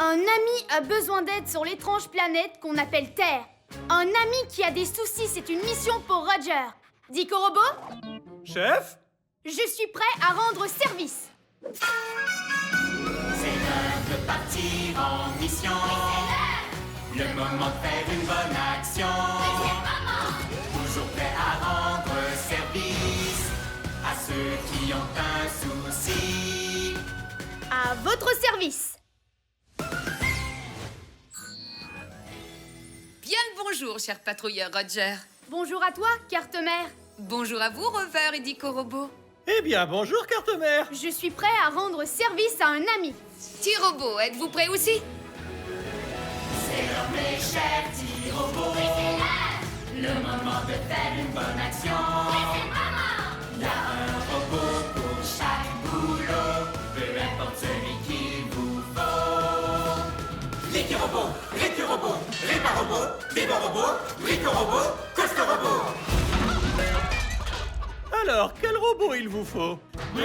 Un ami a besoin d'aide sur l'étrange planète qu'on appelle Terre. Un ami qui a des soucis, c'est une mission pour Roger. Dico Robot, Chef? je suis prêt à rendre service. C'est l'heure de partir en mission. Le moment de faire une bonne action. Toujours prêt à rendre service à ceux qui ont un souci. À votre service. Bien le bonjour, cher patrouilleur Roger. Bonjour à toi, carte-mère. Bonjour à vous, Rover et Dico Robot. Eh bien, bonjour, carte-mère. Je suis prêt à rendre service à un ami. T-Robot, êtes-vous prêt aussi? C'est l'heure, mes chers petits robots. Le moment de faire une bonne action. Il y a un robot pour chaque boulot, peu importe celui qu'il vous faut. Licky-robot, Ricky-robot, Répa-robot, Bibo-robot, Brico-robot, Costo-robot. Alors, quel robot il vous faut? Wow!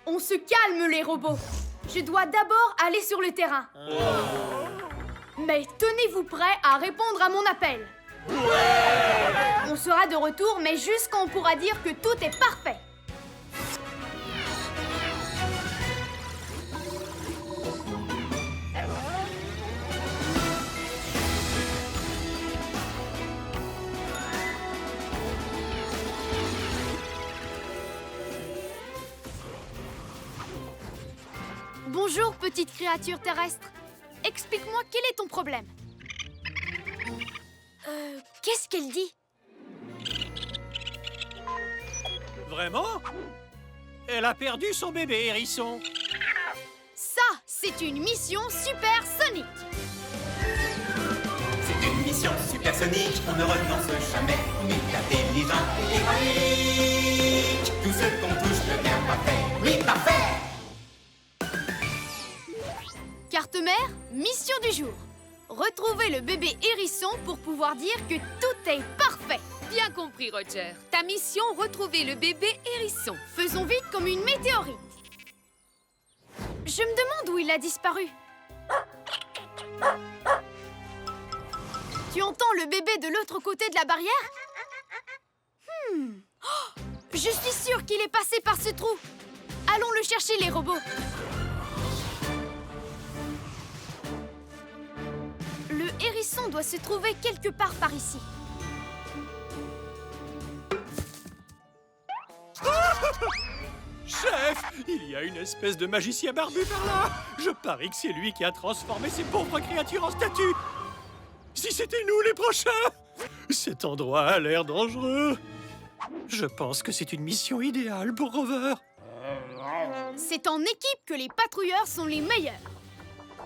On se calme, les robots. Je dois d'abord aller sur le terrain. Mais tenez-vous prêts à répondre à mon appel. On sera de retour, mais juste quand on pourra dire que tout est parfait. Bonjour, petite créature terrestre. Explique-moi quel est ton problème. Qu'est-ce qu'elle dit? Vraiment? Elle a perdu son bébé hérisson. Ça, c'est une mission supersonique. C'est une mission supersonique, on ne renonce jamais. On est intelligent et héroïque. Tout ce qu'on touche devient parfait. Oui, parfait! Carte-mère, mission du jour. Retrouver le bébé hérisson pour pouvoir dire que tout est parfait. Bien compris, Roger. Ta mission, retrouver le bébé hérisson. Faisons vite comme une météorite. Je me demande où il a disparu. Tu entends le bébé de l'autre côté de la barrière? Oh, je suis sûre qu'il est passé par ce trou. Allons le chercher, les robots. Le hérisson doit se trouver quelque part par ici. Chef, il y a une espèce de magicien barbu par là. Je parie que c'est lui qui a transformé ces pauvres créatures en statues. Si c'était nous les prochains! Cet endroit a l'air dangereux. Je pense que c'est une mission idéale pour Rover. C'est en équipe que les patrouilleurs sont les meilleurs.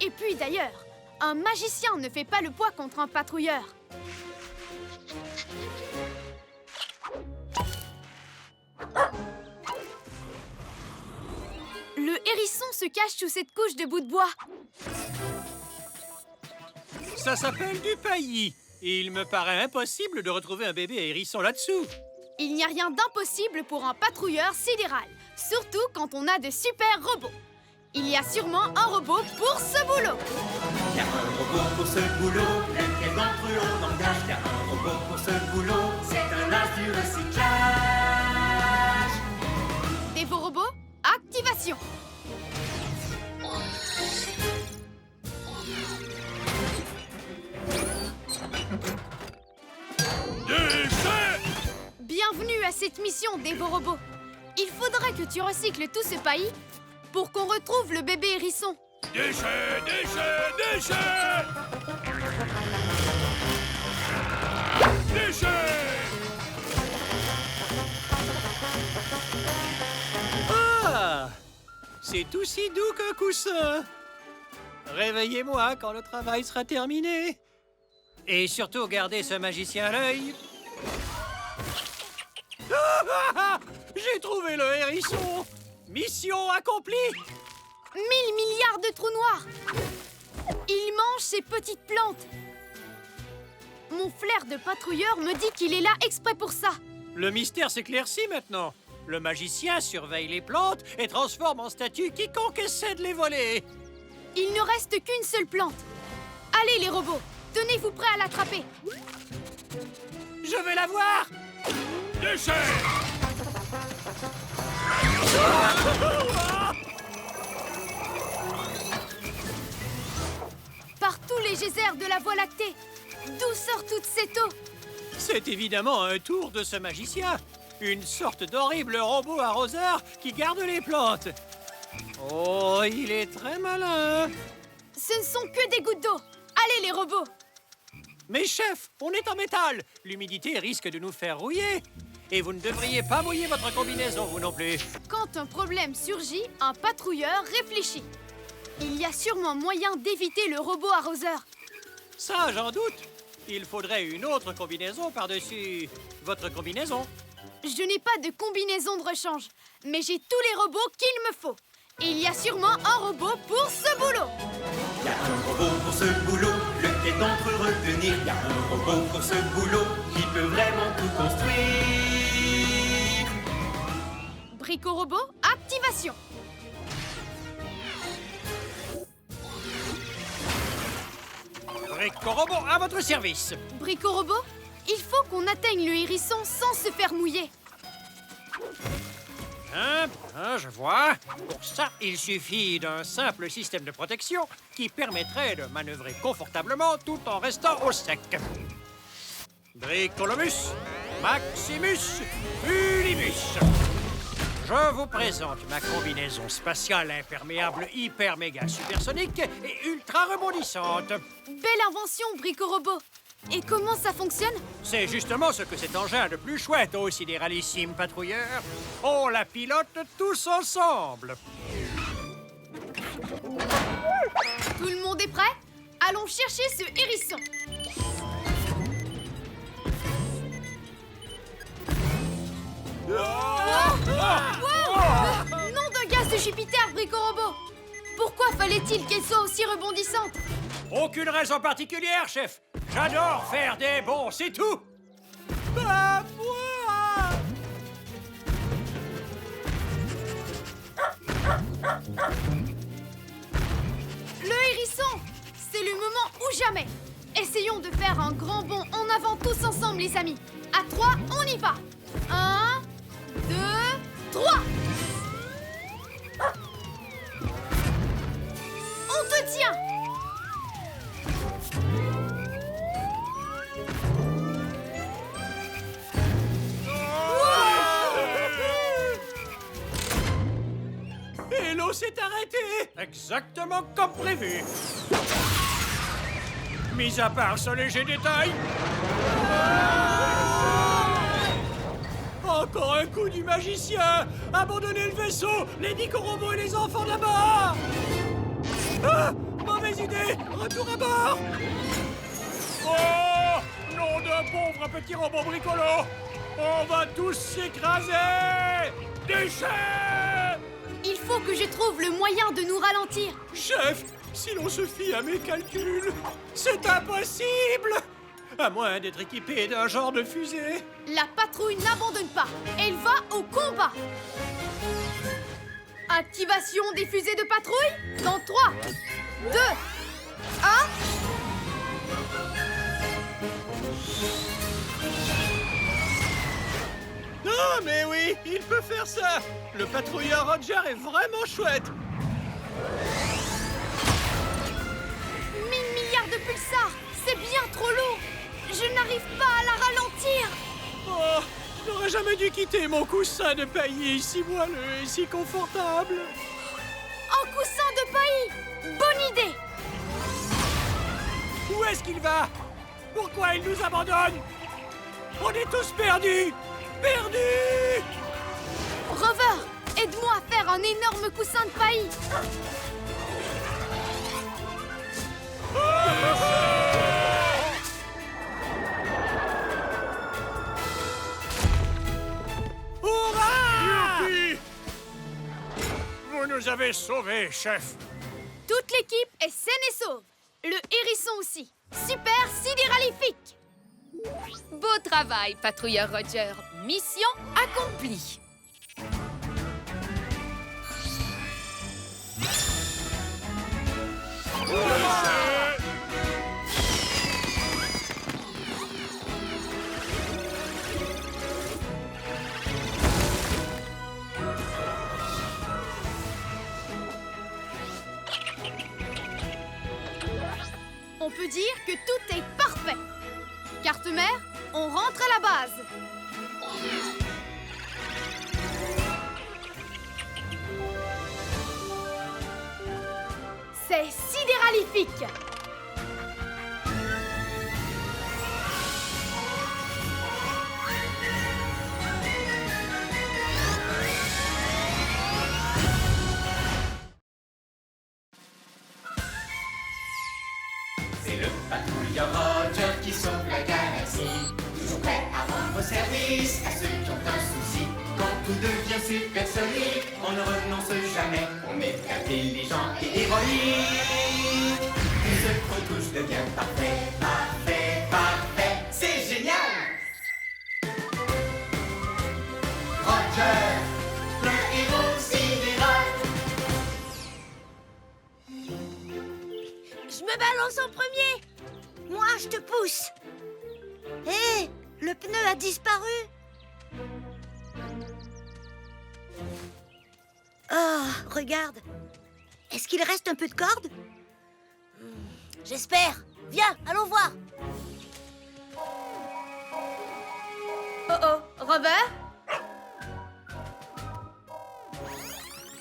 Et puis d'ailleurs, un magicien ne fait pas le poids contre un patrouilleur. Le hérisson se cache sous cette couche de bout de bois. Ça s'appelle du paillis. Et il me paraît impossible de retrouver un bébé hérisson là-dessous. Il n'y a rien d'impossible pour un patrouilleur sidéral, surtout quand on a de super robots. Il y a sûrement un robot pour ce boulot. Il y a un robot pour ce boulot, lequel d'entre eux on engage. Il y a un robot pour ce boulot, c'est un as du recyclage. Dévo robots, activation. Bienvenue à cette mission, Dévo robots. Il faudrait que tu recycles tout ce paillis pour qu'on retrouve le bébé hérisson. Déchets, déchets, déchets! Déchets! Ah! C'est aussi doux qu'un coussin. Réveillez-moi quand le travail sera terminé. Et surtout, gardez ce magicien à l'œil. J'ai trouvé le hérisson. Mission accomplie. 1000 milliards de trous noirs. Il mange ces petites plantes. Mon flair de patrouilleur me dit qu'il est là exprès pour ça. Le mystère s'éclaircit maintenant. Le magicien surveille les plantes et transforme en statue quiconque essaie de les voler. Il ne reste qu'une seule plante. Allez, les robots, tenez-vous prêts à l'attraper. Je vais la voir! Déchets! Par tous les geysers de la Voie lactée, d'où sort toute cette eau? C'est évidemment un tour de ce magicien. Une sorte d'horrible robot arroseur qui garde les plantes. Oh, il est très malin. Ce ne sont que des gouttes d'eau. Allez, les robots. Mais chef, on est en métal. L'humidité risque de nous faire rouiller. Et vous ne devriez pas mouiller votre combinaison, vous non plus. Quand un problème surgit, un patrouilleur réfléchit. Il y a sûrement moyen d'éviter le robot arroseur. Ça, j'en doute. Il faudrait une autre combinaison par-dessus votre combinaison. Je n'ai pas de combinaison de rechange, mais j'ai tous les robots qu'il me faut. Et il y a sûrement un robot pour ce boulot. Il y a un robot pour ce boulot, lequel d'entre eux retenir? Il y a un robot pour ce boulot, qui peut vraiment tout construire. Brico-robot, activation. Brico-robot à votre service. Brico-robot, il faut qu'on atteigne le hérisson sans se faire mouiller. Je vois. Pour ça, il suffit d'un simple système de protection qui permettrait de manœuvrer confortablement tout en restant au sec. Bricolomus, Maximus, Ulibus. Je vous présente ma combinaison spatiale imperméable hyper méga supersonique et ultra rebondissante. Belle invention, Brico-robot. Et comment ça fonctionne? C'est justement ce que cet engin de plus chouette au sidéralissime patrouilleur. On la pilote tous ensemble. Tout le monde est prêt? Allons chercher ce hérisson. Nom de gaz de Jupiter, Brico-robot. Pourquoi fallait-il qu'elle soit aussi rebondissante? Aucune raison particulière, chef. J'adore faire des bons, c'est tout. Pas moi. Le hérisson, c'est le moment ou jamais. Essayons de faire un grand bond en avant tous ensemble, les amis. À 3, on y va. 1, 2, 3. On te tient. Et l'eau s'est arrêtée. Exactement comme prévu. Mis à part ce léger détail. Encore un coup du magicien. Abandonnez le vaisseau. Les Brico-robots et les enfants d'abord. Ah, mauvaise idée. Retour à bord. Oh, nom d'un pauvre petit robot bricolo. On va tous s'écraser. Déchets. Il faut que je trouve le moyen de nous ralentir. Chef, si l'on se fie à mes calculs, c'est impossible. À moins d'être équipé d'un genre de fusée. La patrouille n'abandonne pas. Elle va au combat. Activation des fusées de patrouille dans 3, 2, 1. Ah, mais oui, il peut faire ça. Le patrouilleur Roger est vraiment chouette. 1000 milliards de pulsars, c'est bien trop lourd. Je n'arrive pas à la ralentir. Oh, j'aurais jamais dû quitter mon coussin de paillis si moelleux et si confortable. Un coussin de paillis, bonne idée. Où est-ce qu'il va? Pourquoi il nous abandonne? On est tous perdus. Perdus. Rover, aide-moi à faire un énorme coussin de paillis. Hurrah! Youpi! Vous nous avez sauvés, chef. Toute l'équipe est saine et sauve. Le hérisson aussi. Super sidéralifique. Beau travail, patrouilleur Roger. Mission accomplie. on peut dire que tout est parfait. Carte-mère, on rentre à la base. C'est sidéralifique. C'est le patrouilleur Roger qui sauve la galaxie. Toujours prêt à rendre service à ceux qui ont un souci. Quand tout devient supersonique, on ne renonce jamais. On est intelligent et héroïque. Tout ce qu'on touche devient parfait, parfait, parfait. C'est génial! Roger, le héros sidéral. Je me balance en premier. Moi, je te pousse. Hé, le pneu a disparu. Oh, regarde. Est-ce qu'il reste un peu de corde? J'espère. Viens, allons voir. Oh oh, Rover?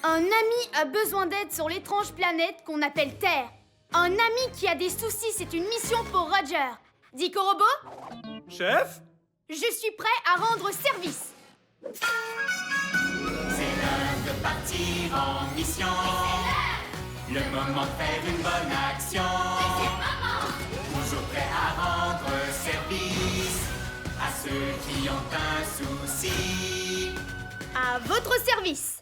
Un ami a besoin d'aide sur l'étrange planète qu'on appelle Terre. Un ami qui a des soucis, c'est une mission pour Roger. Dico Robo, Chef? je suis prêt à rendre service. C'est l'heure de partir en mission. Le moment de faire une bonne action. Toujours prêt à rendre service à ceux qui ont un souci. À votre service.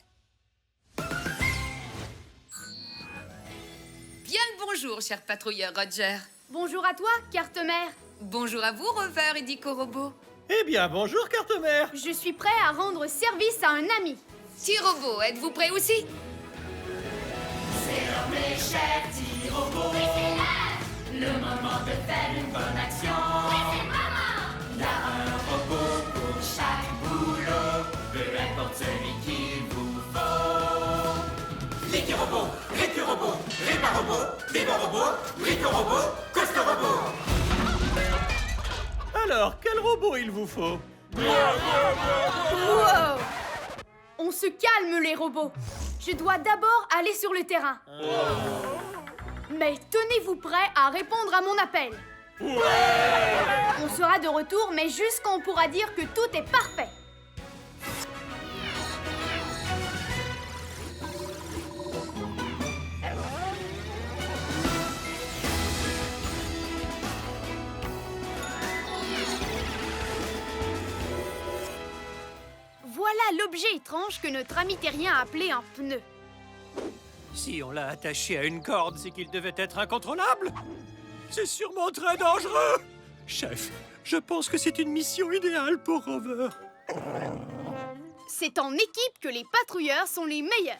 Bien le bonjour, cher patrouilleur Roger. Bonjour à toi, carte-mère. Bonjour à vous, Rover et Dico Robo. Eh bien, bonjour, carte-mère. Je suis prêt à rendre service à un ami. T-Robo, êtes-vous prêt aussi? C'est l'heure, mes chers petits robots. Le moment de faire une bonne action. Il y a un robot pour chaque boulot, peu importe celui qu'il vous faut. L'équi-robot, récu-robot, répar-robot, démon-robot, brico-robot, coste-robot. Alors, quel robot il vous faut? Wow! On se calme, les robots. Je dois d'abord aller sur le terrain. Mais tenez-vous prêts à répondre à mon appel. On sera de retour, mais juste quand on pourra dire que tout est parfait. Voilà l'objet étrange que notre ami terrien a appelé un pneu. Si on l'a attaché à une corde, c'est qu'il devait être incontrôlable. C'est sûrement très dangereux. Chef, je pense que c'est une mission idéale pour Rover. C'est en équipe que les patrouilleurs sont les meilleurs.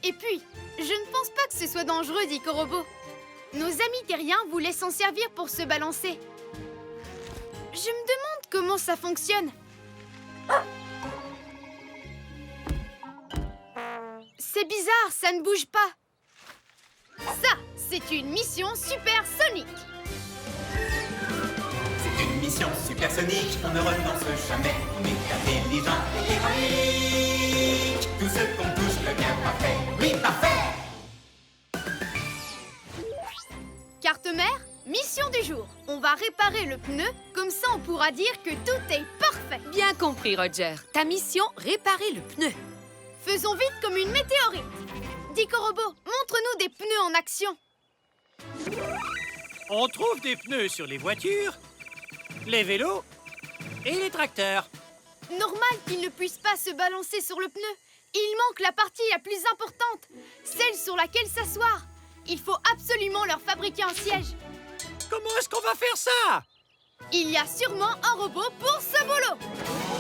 Et puis, je ne pense pas que ce soit dangereux, dit Corobo. Nos amis terriens voulaient s'en servir pour se balancer. Je me demande comment ça fonctionne. C'est bizarre, ça ne bouge pas. Ça, c'est une mission supersonique. C'est une mission supersonique, on ne renonce jamais. On est intelligent et héroïque. Tout ce qu'on touche devient parfait. Oui, parfait! Carte-mère, mission du jour. On va réparer le pneu, comme ça on pourra dire que tout est parfait. Bien compris, Roger. Ta mission, réparer le pneu. Faisons vite comme une météorite. Dico Robo, montre-nous des pneus en action. On trouve des pneus sur les voitures, les vélos et les tracteurs. Normal qu'il ne puisse pas se balancer sur le pneu. Il manque la partie la plus importante, celle sur laquelle s'asseoir. Il faut absolument leur fabriquer un siège. Comment est-ce qu'on va faire ça? Il y a sûrement un robot pour ce boulot.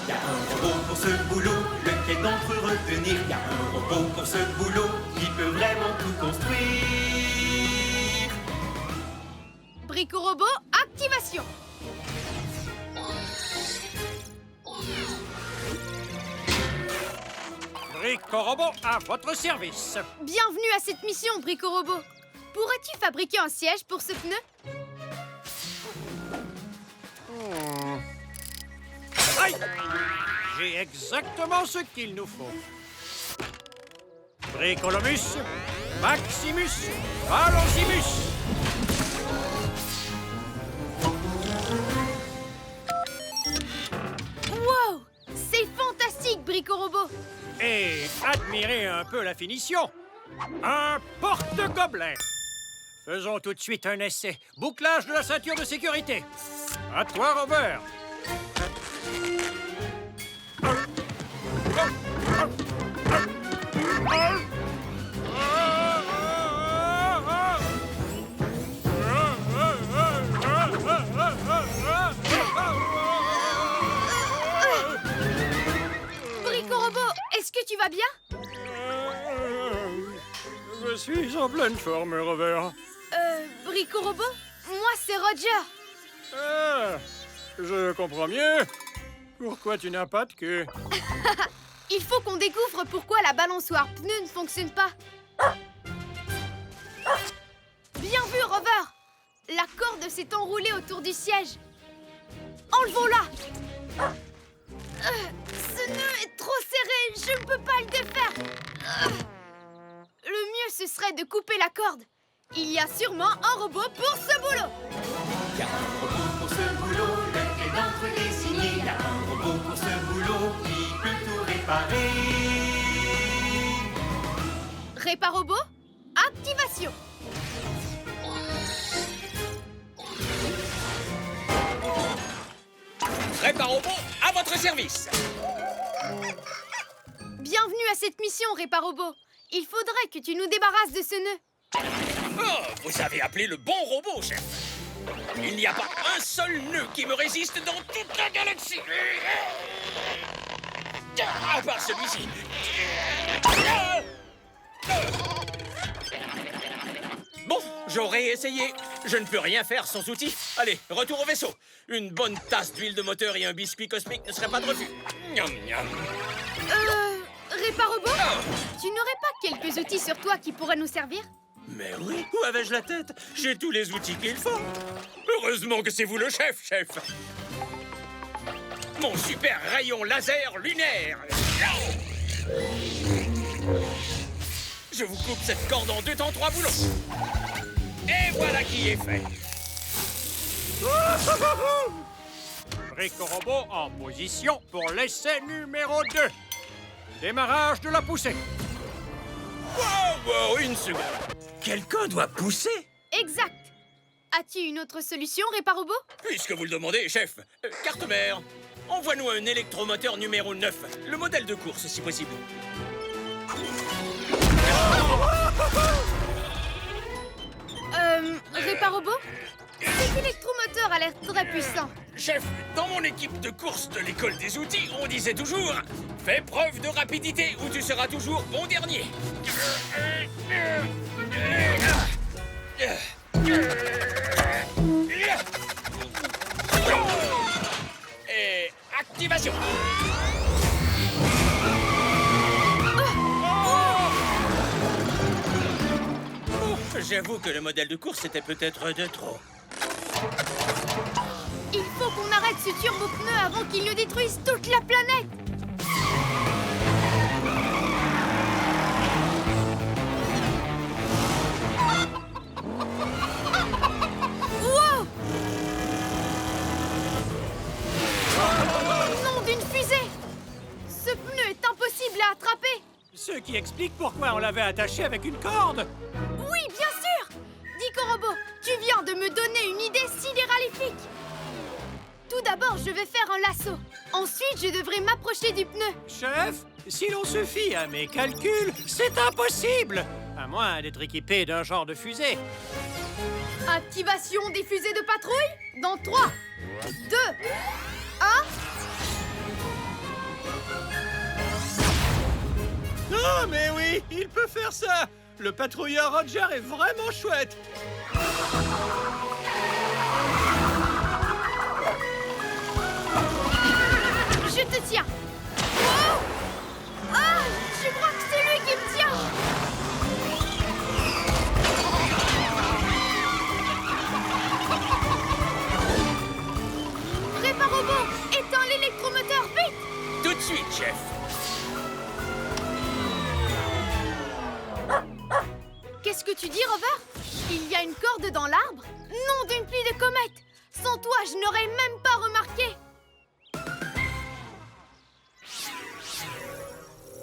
Il y a un robot pour ce boulot, lequel d'entre eux retenir? Il y a un robot pour ce boulot, qui peut vraiment tout construire. Brico-robot, activation. Brico-robot à votre service. Bienvenue à cette mission, Brico-robot. Pourrais-tu fabriquer un siège pour ce pneu? Aïe! J'ai exactement ce qu'il nous faut. Bricolomus, Maximus, Valosimus. Wow! C'est fantastique, Brico-Robot! Et admirez un peu la finition. Un porte-gobelet. Faisons tout de suite un essai. Bouclage de la ceinture de sécurité. À toi, Robert. Brico-Robot, est-ce que tu vas bien? Je suis en pleine forme, Robert. Brico-Robot? Moi, c'est Roger. Ah, je comprends mieux. Pourquoi tu n'as pas de queue? Il faut qu'on découvre pourquoi la balançoire pneu ne fonctionne pas. Bien vu, Rover! La corde s'est enroulée autour du siège. Enlevons-la! Ce nœud est trop serré, je ne peux pas le défaire. Le mieux, ce serait de couper la corde. Il y a sûrement un robot pour ce boulot. Il y a un robot pour ce boulot, lequel d'entre eux est signé? Il y a un robot pour ce boulot qui peut tout réparer. Réparobot, activation. Réparobot, à votre service. Bienvenue à cette mission, Réparobot. Il faudrait que tu nous débarrasses de ce nœud. Oh, vous avez appelé le bon robot, chef. Il n'y a pas un seul nœud qui me résiste dans toute la galaxie. À part celui-ci. Bon, j'aurais essayé. Je ne peux rien faire sans outils. Allez, retour au vaisseau. Une bonne tasse d'huile de moteur et un biscuit cosmique ne seraient pas de refus. Miam, miam. Réparobot, tu n'aurais pas quelques outils sur toi qui pourraient nous servir? Mais oui, où avais-je la tête? J'ai tous les outils qu'il faut. Heureusement que c'est vous le chef, chef. Mon super rayon laser lunaire. Je vous coupe cette corde en 2 temps 3 boulons. Et voilà qui est fait. Brico-Robot en position pour l'essai numéro 2. Démarrage de la poussée. Wow, une seconde. Quelqu'un doit pousser? Exact. As-tu une autre solution, Réparobot? Puisque vous le demandez, chef. Carte mère, envoie-nous un électromoteur numéro 9. Le modèle de course, si possible. Réparobot? Cet électromoteur a l'air très puissant. Chef, dans mon équipe de course de l'école des outils, on disait toujours « Fais preuve de rapidité ou tu seras toujours bon dernier ». Et activation. J'avoue que le modèle de course était peut-être de trop. Il faut qu'on arrête ce turbo-pneu avant qu'il ne détruise toute la planète. Wow! Nom d'une fusée! Ce pneu est impossible à attraper. Ce qui explique pourquoi on l'avait attaché avec une corde. Oui, bien sûr! Brico-Robot, tu viens de me donner une idée sidéralifique. Tout d'abord, je vais faire un lasso. Ensuite, je devrais m'approcher du pneu. Chef, si l'on se fie à mes calculs, c'est impossible. À moins d'être équipé d'un genre de fusée. Activation des fusées de patrouille dans 3, 2, 1... Ah, mais oui, il peut faire ça. Le patrouilleur Roger est vraiment chouette. Je te tiens. Oh! Ah, je crois que c'est lui qui me tient. Qu'est-ce que tu dis, Rover? Il y a une corde dans l'arbre? Non, d'une pluie de comètes! Sans toi, je n'aurais même pas remarqué!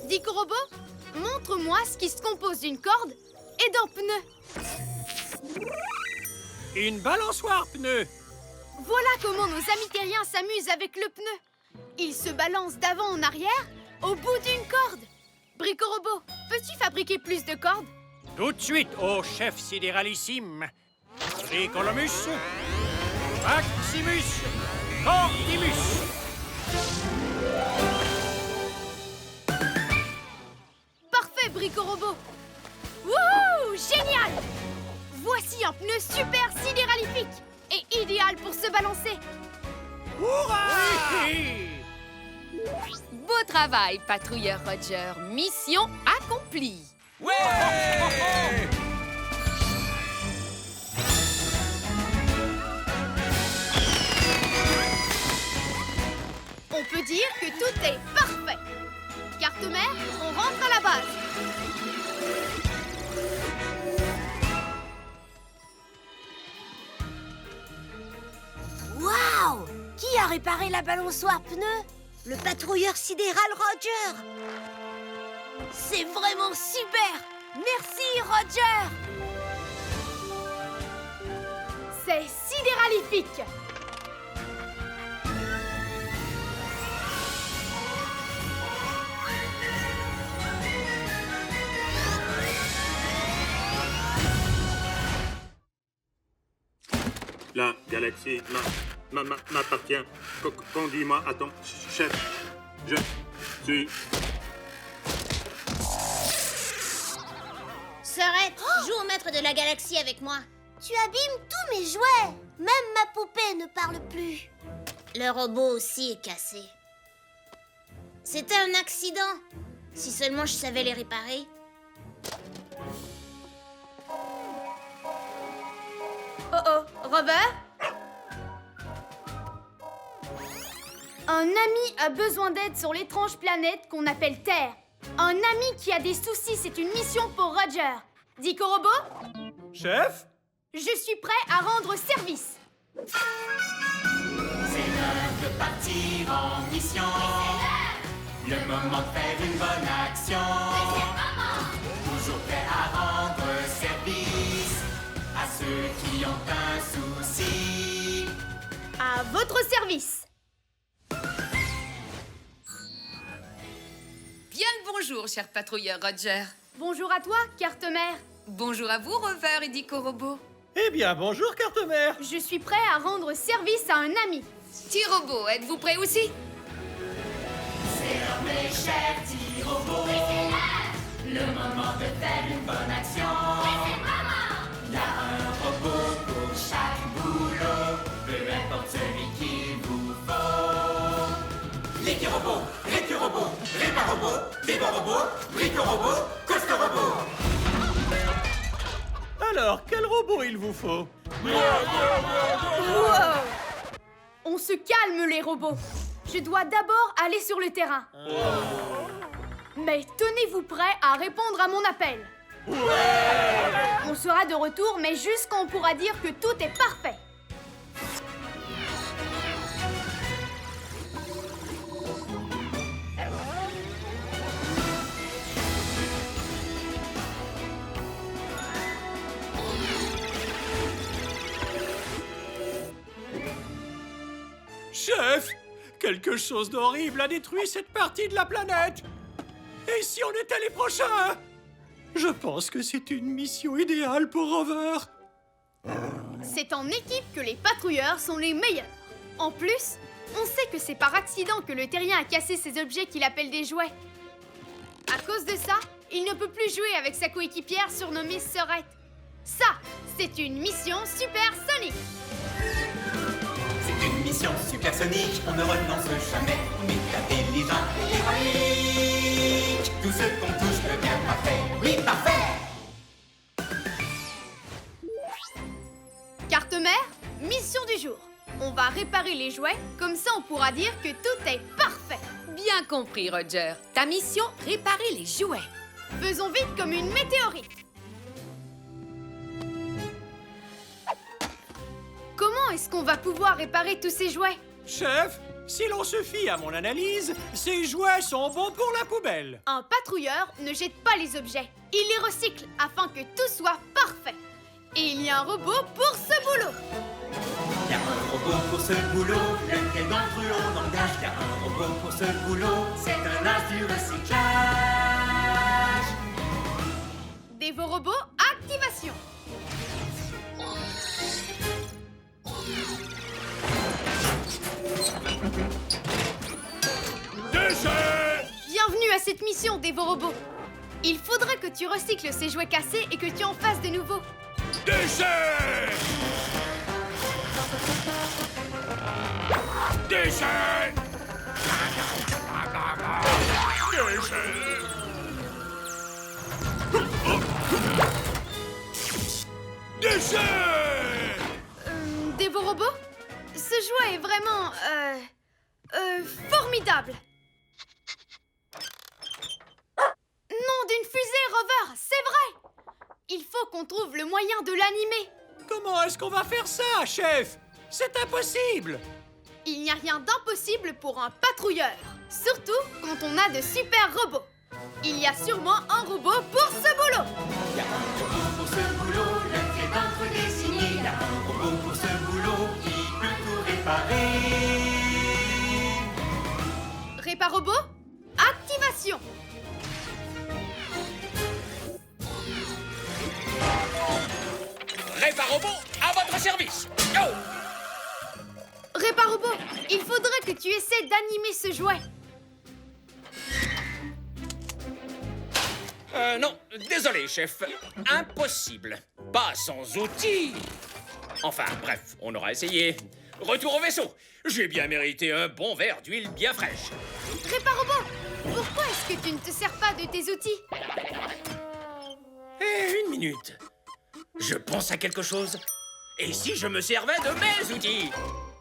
Dico Robot, montre-moi ce qui se compose d'une corde et d'un pneu. Une balançoire pneu. Voilà comment nos amis terriens s'amusent avec le pneu. Ils se balancent d'avant en arrière au bout d'une corde. Brico Robot, peux-tu fabriquer plus de cordes? Tout de suite, ô chef sidéralissime. Tricolomus, Maximus, Cordimus. Parfait, Brico Robot. Wouhou, génial! Voici un pneu super sidéralifique et idéal pour se balancer. Hurrah! Beau travail, patrouilleur Roger. Mission accomplie. Ouais! On peut dire que tout est parfait. Carte-mère, on rentre à la base. Waouh! Qui a réparé la balançoire pneu? Le patrouilleur sidéral Roger! C'est vraiment super! Merci, Roger! C'est sidéralifique. La galaxie m'appartient. Conduis-moi à ton chef. Je suis... Serette, joue au maître de la galaxie avec moi. Tu abîmes tous mes jouets. Même ma poupée ne parle plus. Le robot aussi est cassé. C'était un accident. Si seulement je savais les réparer. Oh, Rover? Un ami a besoin d'aide sur l'étrange planète qu'on appelle Terre. Un ami qui a des soucis, c'est une mission pour Roger. Dico Robot, Chef? je suis prêt à rendre service. C'est l'heure de partir en mission. Le moment de faire une bonne action. Toujours prêt à rendre service à ceux qui ont un souci. À votre service. Bien le bonjour, cher patrouilleur Roger. Bonjour à toi, carte-mère. Bonjour à vous, Rover et Dico Robot. Eh bien, bonjour, carte-mère. Je suis prêt à rendre service à un ami. T-Robot, êtes-vous prêt aussi? C'est l'heure, mes chers petits robots. Le moment de faire une bonne action. Il y a un robot pour chaque boulot, peu importe celui qu'il vous faut. L'équi-robot, récu-robot, répar-robot, débat-robot, brico-robot, coste-robot. Alors, quel robot il vous faut? Wow! On se calme, les robots. Je dois d'abord aller sur le terrain. Mais tenez-vous prêts à répondre à mon appel. On sera de retour, mais juste quand on pourra dire que tout est parfait. Chef, quelque chose d'horrible a détruit cette partie de la planète. Et si on était les prochains? Je pense que c'est une mission idéale pour Rover. C'est en équipe que les patrouilleurs sont les meilleurs. En plus, on sait que c'est par accident que le terrien a cassé ces objets qu'il appelle des jouets. À cause de ça, il ne peut plus jouer avec sa coéquipière surnommée Serette. Ça, c'est une mission supersonique. C'est une mission supersonique, on ne renonce jamais. On est intelligent et héroïque. Tout ce qu'on touche devient parfait. Oui, parfait! Carte-mère, mission du jour. On va réparer les jouets, comme ça on pourra dire que tout est parfait. Bien compris, Roger. Ta mission, réparer les jouets. Faisons vite comme une météorite. est-ce qu'on va pouvoir réparer tous ces jouets? Chef, si l'on se fie à mon analyse, ces jouets sont bons pour la poubelle. Un patrouilleur ne jette pas les objets. Il les recycle afin que tout soit parfait. Et il y a un robot pour ce boulot. Y a un robot pour ce boulot, lequel d'entre eux on engage. Y a un robot pour ce boulot, c'est un as du recyclage. Dévorobot, activation. Déchet! Bienvenue à cette mission, Dévorobot. Il faudra que tu recycles ces jouets cassés et que tu en fasses de nouveaux. Déchet! Déchet! Déchet! Dévorobot, ce jouet est vraiment, formidable. Nom d'une fusée, Rover, c'est vrai. Il faut qu'on trouve le moyen de l'animer. Comment est-ce qu'on va faire ça, chef? C'est impossible! Il n'y a rien d'impossible pour un patrouilleur, surtout quand on a de super robots. Il y a sûrement un robot pour ce boulot. Y a un robot pour ce boulot, lequel d'entre eux désigné. Y a un robot pour ce boulot, qui peut tout réparer. Réparobot, activation. Réparobot, à votre service. Go! Réparobot, il faudrait que tu essaies d'animer ce jouet. Non, désolé, chef. Impossible. Pas sans outils. Enfin, bref, on aura essayé. Retour au vaisseau. J'ai bien mérité un bon verre d'huile bien fraîche. Réparobot, pourquoi est-ce que tu ne te sers pas de tes outils? Une minute. Je pense à quelque chose. Et si je me servais de mes outils?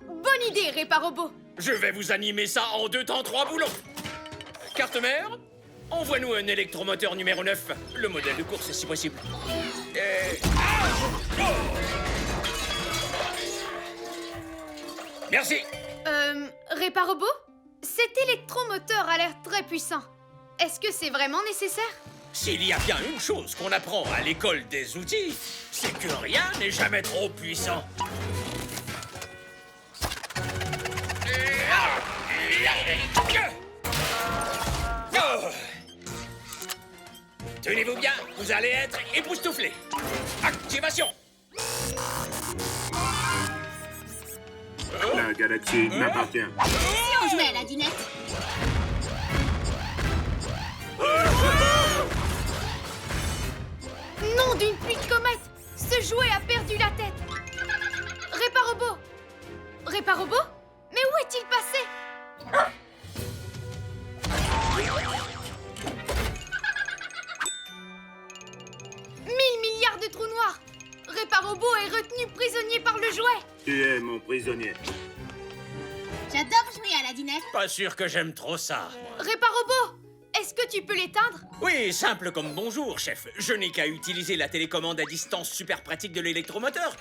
Bonne idée, Réparobot. Je vais vous animer ça en 2 temps 3 boulons. Carte mère, envoie-nous un électromoteur numéro 9. Le modèle de course, si possible. Merci. Réparobot, cet électromoteur a l'air très puissant. Est-ce que c'est vraiment nécessaire? S'il y a bien une chose qu'on apprend à l'école des outils, c'est que rien n'est jamais trop puissant. Tenez-vous bien, vous allez être époustouflés. Activation. La galaxie m'appartient. Si on jouait à la dinette. Nom d'une pluie de comète! Ce jouet a perdu la tête! Réparobot! Réparobot? Mais où est-il passé? Mille milliards de trous noirs! Réparobot est retenu prisonnier par le jouet! Tu es mon prisonnier. J'adore jouer à la dinette. Pas sûr que j'aime trop ça, moi. Réparobot! Est-ce que tu peux l'éteindre? Oui, simple comme bonjour, chef. Je n'ai qu'à utiliser la télécommande à distance super pratique de l'électromoteur.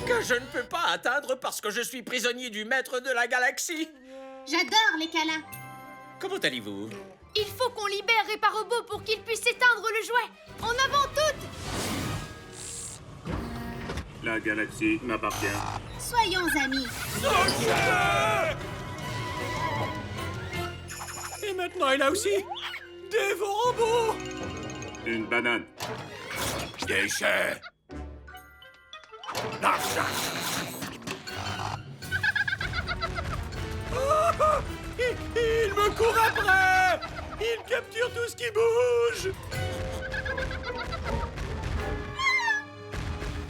Que je ne peux pas atteindre parce que je suis prisonnier du maître de la galaxie. J'adore les câlins. Comment allez-vous? Il faut qu'on libère Réparobot pour qu'il puisse éteindre le jouet! En avant toutes! La galaxie m'appartient. Soyons amis. Et maintenant, il a aussi Dévorobot! Une banane. Déchet! Il me court après! Il capture tout ce qui bouge!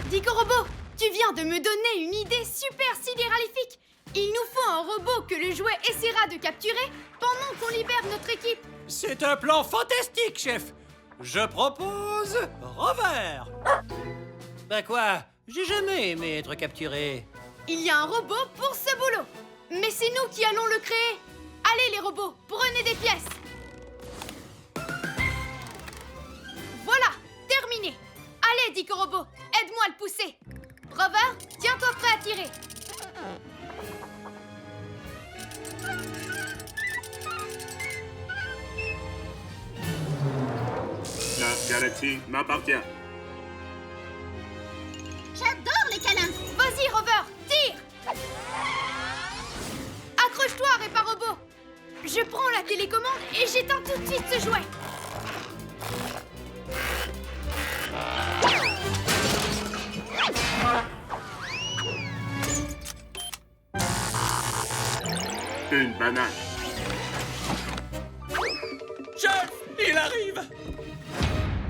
Dicorobot, tu viens de me donner une idée super sidéralifique! Il nous faut un robot que le jouet essaiera de capturer pendant qu'on libère notre équipe! C'est un plan fantastique, chef! Je propose Rover! Ben quoi? J'ai jamais aimé être capturé. Il y a un robot pour ce boulot! Mais c'est nous qui allons le créer! Allez les robots, prenez des pièces! Voilà, terminé! Allez Dicorobot, aide-moi à le pousser! Rover, tiens-toi prêt à tirer. La galaxie m'appartient. J'adore les câlins. Vas-y, Rover, tire. Accroche-toi, Réparobot. Je prends la télécommande et j'éteins tout de suite ce jouet. Une banane. Chef, il arrive!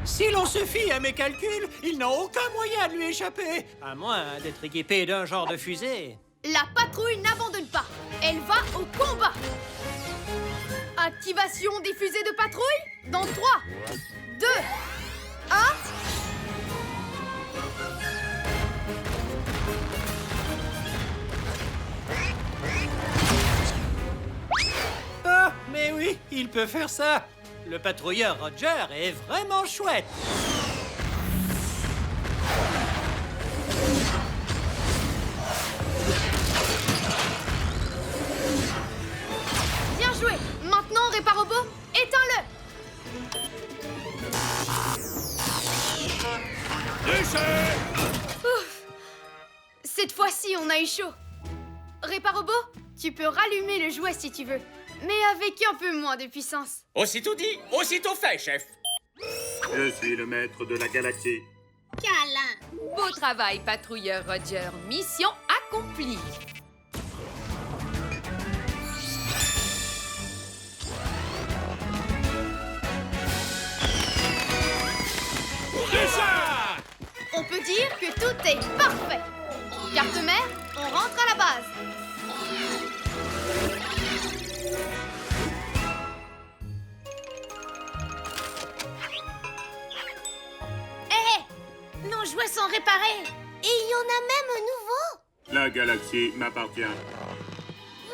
Si l'on se fie à mes calculs, il n'a aucun moyen de lui échapper, à moins d'être équipé d'un genre de fusée. La patrouille n'abandonne pas. Elle va au combat. Activation des fusées de patrouille dans 3, 2, 1. Ah, mais oui, il peut faire ça. Le patrouilleur Roger est vraiment chouette. Bien joué. Maintenant, Réparobot, éteins-le. Ouf. Cette fois-ci, on a eu chaud. Réparobot, tu peux rallumer le jouet si tu veux, mais avec un peu moins de puissance. Aussitôt dit, aussitôt fait, chef. Je suis le maître de la galaxie. Câlin. Beau travail, patrouilleur Roger. Mission accomplie. On peut dire que tout est parfait. Carte mère, on rentre à la base. Hé, nos jouets sont réparés. Et il y en a même un nouveau. La galaxie m'appartient.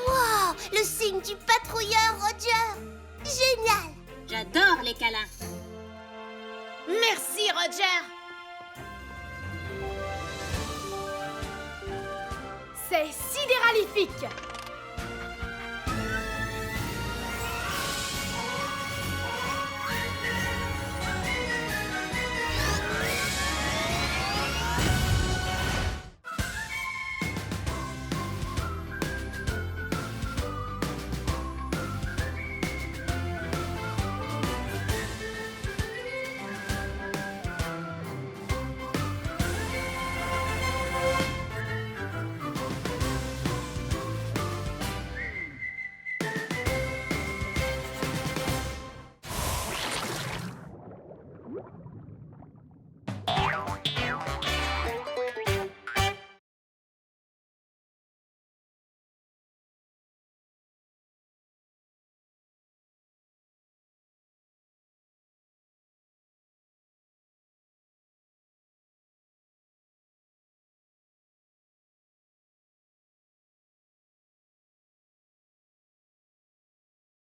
Wow, le signe du patrouilleur Roger. Génial. J'adore les câlins. Merci, Roger. C'est sidéralifique.